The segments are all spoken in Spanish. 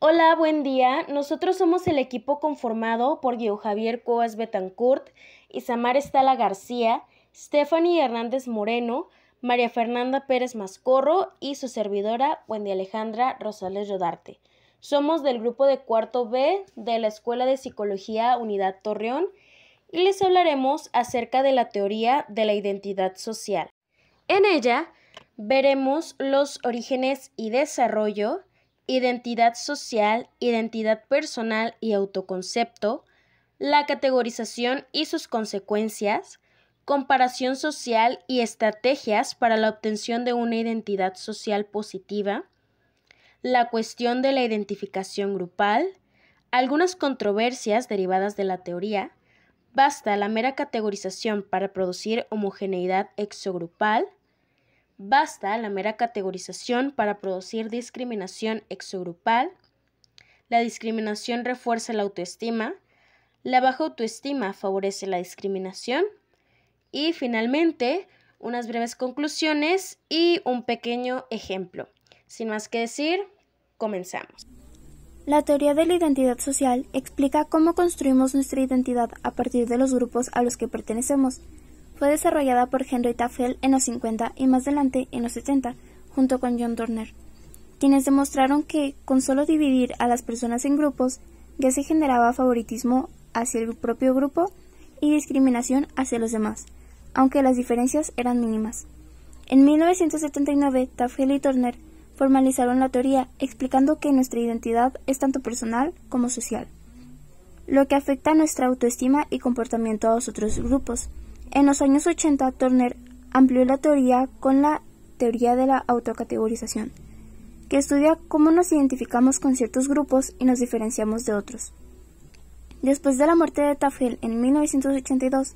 Hola, buen día. Nosotros somos el equipo conformado por Guido Javier Cuevas Betancourt, Isamar Estala García, Stephanie Hernández Moreno, María Fernanda Pérez Mascorro y su servidora Wendy Alejandra Rosales Rodarte. Somos del grupo de cuarto B de la Escuela de Psicología Unidad Torreón y les hablaremos acerca de la teoría de la identidad social. En ella veremos los orígenes y desarrollo, identidad social, identidad personal y autoconcepto, la categorización y sus consecuencias, comparación social y estrategias para la obtención de una identidad social positiva, la cuestión de la identificación grupal, algunas controversias derivadas de la teoría, basta la mera categorización para producir homogeneidad exogrupal, basta la mera categorización para producir discriminación exogrupal, la discriminación refuerza la autoestima, la baja autoestima favorece la discriminación y finalmente unas breves conclusiones y un pequeño ejemplo. Sin más que decir, comenzamos. La teoría de la identidad social explica cómo construimos nuestra identidad a partir de los grupos a los que pertenecemos. Fue desarrollada por Henry Tafel en los 50 y más adelante en los 70, junto con John Turner, quienes demostraron que, con solo dividir a las personas en grupos, ya se generaba favoritismo hacia el propio grupo y discriminación hacia los demás, aunque las diferencias eran mínimas. En 1979, Tafel y Turner formalizaron la teoría, explicando que nuestra identidad es tanto personal como social, lo que afecta a nuestra autoestima y comportamiento a los otros grupos. En los años 80, Turner amplió la teoría con la teoría de la autocategorización, que estudia cómo nos identificamos con ciertos grupos y nos diferenciamos de otros. Después de la muerte de Tafel en 1982,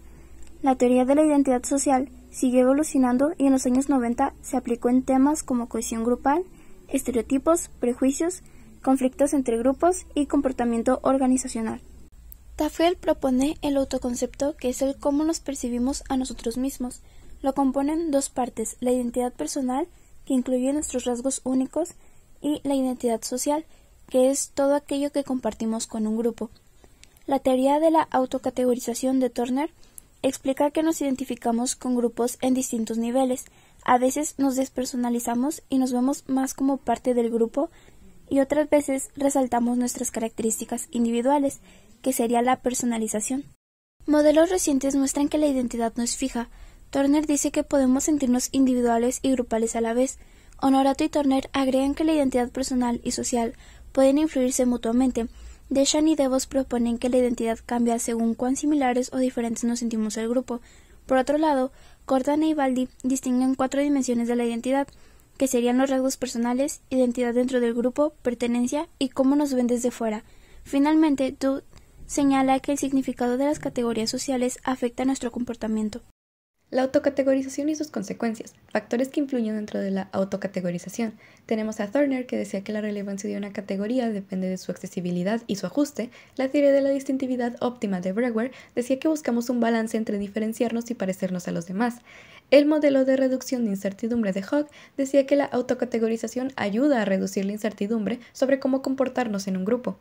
la teoría de la identidad social siguió evolucionando y en los años 90 se aplicó en temas como cohesión grupal, estereotipos, prejuicios, conflictos entre grupos y comportamiento organizacional. Tafel propone el autoconcepto, que es el cómo nos percibimos a nosotros mismos. Lo componen dos partes: la identidad personal, que incluye nuestros rasgos únicos, y la identidad social, que es todo aquello que compartimos con un grupo. La teoría de la autocategorización de Turner explica que nos identificamos con grupos en distintos niveles. A veces nos despersonalizamos y nos vemos más como parte del grupo, y otras veces resaltamos nuestras características individuales, que sería la personalización. Modelos recientes muestran que la identidad no es fija. Turner dice que podemos sentirnos individuales y grupales a la vez. Honorato y Turner agregan que la identidad personal y social pueden influirse mutuamente. Deschamps y DeVos proponen que la identidad cambia según cuán similares o diferentes nos sentimos al grupo. Por otro lado, Cordana y Baldi distinguen 4 dimensiones de la identidad, que serían los rasgos personales, identidad dentro del grupo, pertenencia y cómo nos ven desde fuera. Finalmente, Dude señala que el significado de las categorías sociales afecta a nuestro comportamiento. La autocategorización y sus consecuencias, factores que influyen dentro de la autocategorización. Tenemos a Turner, que decía que la relevancia de una categoría depende de su accesibilidad y su ajuste. La teoría de la distintividad óptima de Bregwer decía que buscamos un balance entre diferenciarnos y parecernos a los demás. El modelo de reducción de incertidumbre de Hogg decía que la autocategorización ayuda a reducir la incertidumbre sobre cómo comportarnos en un grupo.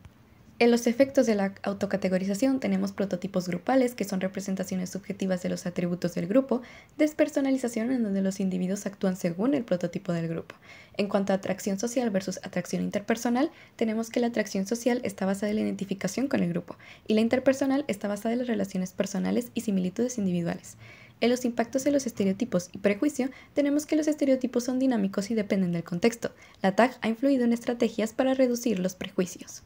En los efectos de la autocategorización tenemos prototipos grupales, que son representaciones subjetivas de los atributos del grupo, despersonalización, en donde los individuos actúan según el prototipo del grupo. En cuanto a atracción social versus atracción interpersonal, tenemos que la atracción social está basada en la identificación con el grupo, y la interpersonal está basada en las relaciones personales y similitudes individuales. En los impactos de los estereotipos y prejuicio, tenemos que los estereotipos son dinámicos y dependen del contexto. La TAG ha influido en estrategias para reducir los prejuicios.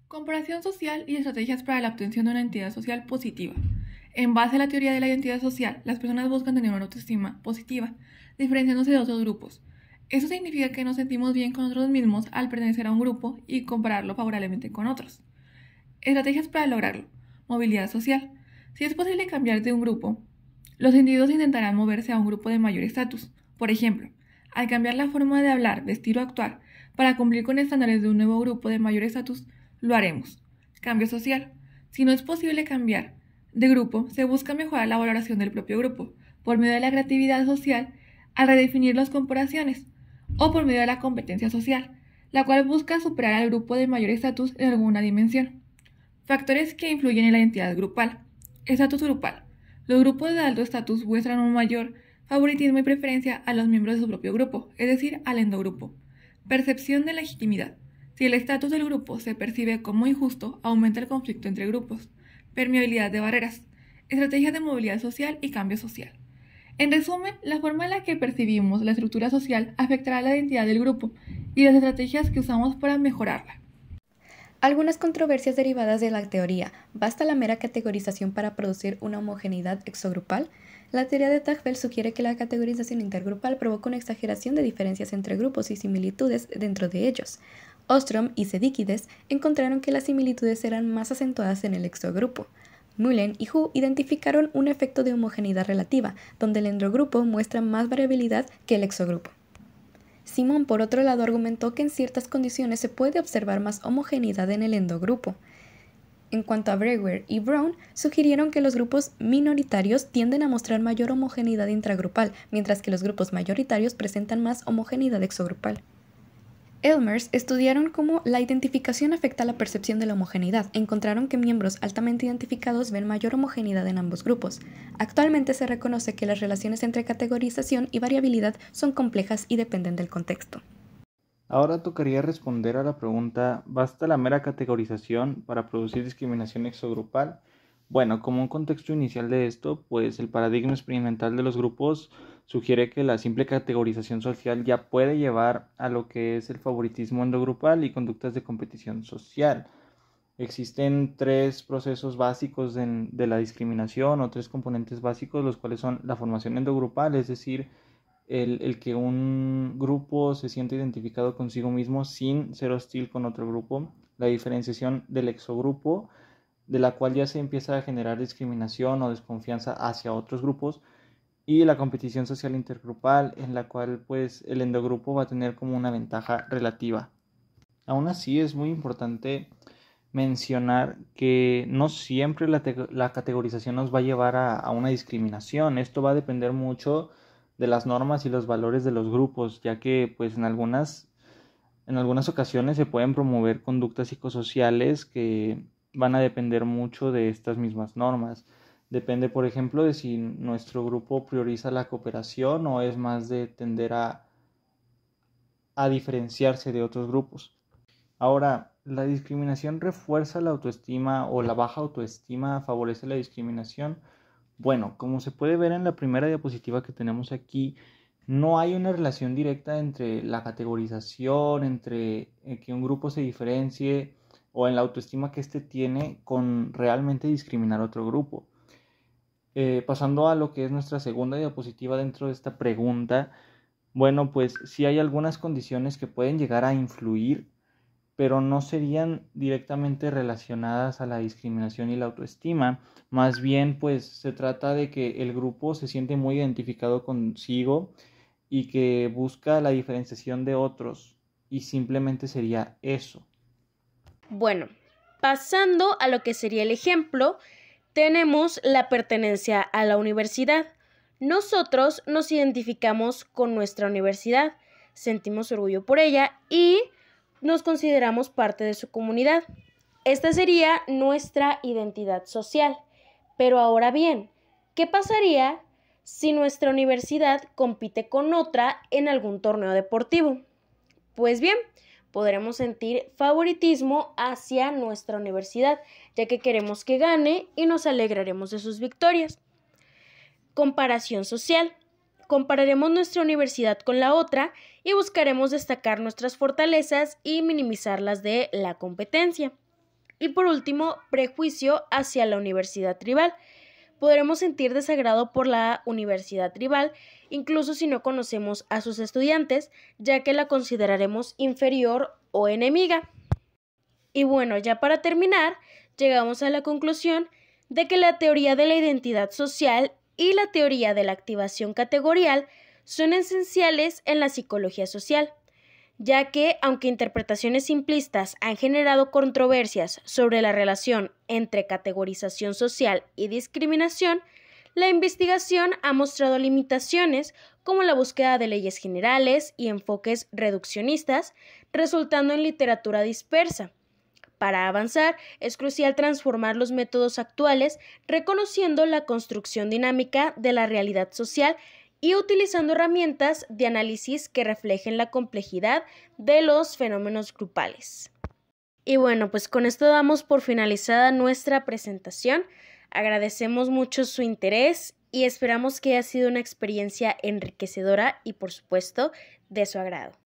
Comparación social y estrategias para la obtención de una identidad social positiva. En base a la teoría de la identidad social, las personas buscan tener una autoestima positiva, diferenciándose de otros grupos. Eso significa que nos sentimos bien con nosotros mismos al pertenecer a un grupo y compararlo favorablemente con otros. Estrategias para lograrlo. Movilidad social. Si es posible cambiar de un grupo, los individuos intentarán moverse a un grupo de mayor estatus. Por ejemplo, al cambiar la forma de hablar, vestir o actuar para cumplir con estándares de un nuevo grupo de mayor estatus, lo haremos. Cambio social. Si no es posible cambiar de grupo, se busca mejorar la valoración del propio grupo por medio de la creatividad social al redefinir las comparaciones o por medio de la competencia social. la cual busca superar al grupo de mayor estatus en alguna dimensión. Factores que influyen en la identidad grupal. Estatus grupal. Los grupos de alto estatus muestran un mayor favoritismo y preferencia a los miembros de su propio grupo, es decir, al endogrupo. Percepción de legitimidad. Si el estatus del grupo se percibe como injusto, aumenta el conflicto entre grupos. Permeabilidad de barreras. Estrategias de movilidad social y cambio social. En resumen, la forma en la que percibimos la estructura social afectará la identidad del grupo y las estrategias que usamos para mejorarla. Algunas controversias derivadas de la teoría. ¿Basta la mera categorización para producir una homogeneidad exogrupal? La teoría de Tagfeld sugiere que la categorización intergrupal provoca una exageración de diferencias entre grupos y similitudes dentro de ellos. Ostrom y Sedíquides encontraron que las similitudes eran más acentuadas en el exogrupo. Mullen y Hu identificaron un efecto de homogeneidad relativa, donde el endogrupo muestra más variabilidad que el exogrupo. Simon, por otro lado, argumentó que en ciertas condiciones se puede observar más homogeneidad en el endogrupo. En cuanto a Brewer y Brown, sugirieron que los grupos minoritarios tienden a mostrar mayor homogeneidad intragrupal, mientras que los grupos mayoritarios presentan más homogeneidad exogrupal. Elmers estudiaron cómo la identificación afecta la percepción de la homogeneidad. Encontraron que miembros altamente identificados ven mayor homogeneidad en ambos grupos. Actualmente se reconoce que las relaciones entre categorización y variabilidad son complejas y dependen del contexto. Ahora tocaría responder a la pregunta, ¿basta la mera categorización para producir discriminación exogrupal? Bueno, como un contexto inicial de esto, pues el paradigma experimental de los grupos sugiere que la simple categorización social ya puede llevar a lo que es el favoritismo endogrupal y conductas de competición social. Existen tres procesos básicos de la discriminación o tres componentes básicos, los cuales son la formación endogrupal, es decir, el que un grupo se siente identificado consigo mismo sin ser hostil con otro grupo, la diferenciación del exogrupo, de la cual ya se empieza a generar discriminación o desconfianza hacia otros grupos, y la competición social intergrupal, en la cual pues el endogrupo va a tener como una ventaja relativa. Aún así es muy importante mencionar que no siempre la categorización nos va a llevar a una discriminación. Esto va a depender mucho de las normas y los valores de los grupos, ya que pues en algunas ocasiones se pueden promover conductas psicosociales que van a depender mucho de estas mismas normas. Depende, por ejemplo, de si nuestro grupo prioriza la cooperación o es más de tender a diferenciarse de otros grupos. Ahora, ¿la discriminación refuerza la autoestima o la baja autoestima favorece la discriminación? Bueno, como se puede ver en la primera diapositiva que tenemos aquí, no hay una relación directa entre la categorización, entre que un grupo se diferencie o en la autoestima que éste tiene con realmente discriminar a otro grupo. Pasando a lo que es nuestra segunda diapositiva dentro de esta pregunta, bueno, pues sí hay algunas condiciones que pueden llegar a influir, pero no serían directamente relacionadas a la discriminación y la autoestima. Más bien, pues se trata de que el grupo se siente muy identificado consigo y que busca la diferenciación de otros, y simplemente sería eso. Bueno, pasando a lo que sería el ejemplo, tenemos la pertenencia a la universidad. Nosotros nos identificamos con nuestra universidad, sentimos orgullo por ella y nos consideramos parte de su comunidad. Esta sería nuestra identidad social. Pero ahora bien, ¿qué pasaría si nuestra universidad compite con otra en algún torneo deportivo? Pues bien, podremos sentir favoritismo hacia nuestra universidad, ya que queremos que gane y nos alegraremos de sus victorias. Comparación social. Compararemos nuestra universidad con la otra y buscaremos destacar nuestras fortalezas y minimizar las de la competencia. Y por último, prejuicio hacia la universidad rival. Podremos sentir desagrado por la universidad rival, incluso si no conocemos a sus estudiantes, ya que la consideraremos inferior o enemiga. Y bueno, ya para terminar, llegamos a la conclusión de que la teoría de la identidad social y la teoría de la activación categorial son esenciales en la psicología social, ya que, aunque interpretaciones simplistas han generado controversias sobre la relación entre categorización social y discriminación, la investigación ha mostrado limitaciones como la búsqueda de leyes generales y enfoques reduccionistas, resultando en literatura dispersa. Para avanzar, es crucial transformar los métodos actuales, reconociendo la construcción dinámica de la realidad social y utilizando herramientas de análisis que reflejen la complejidad de los fenómenos grupales. Y bueno, pues con esto damos por finalizada nuestra presentación. Agradecemos mucho su interés y esperamos que haya sido una experiencia enriquecedora y, por supuesto, de su agrado.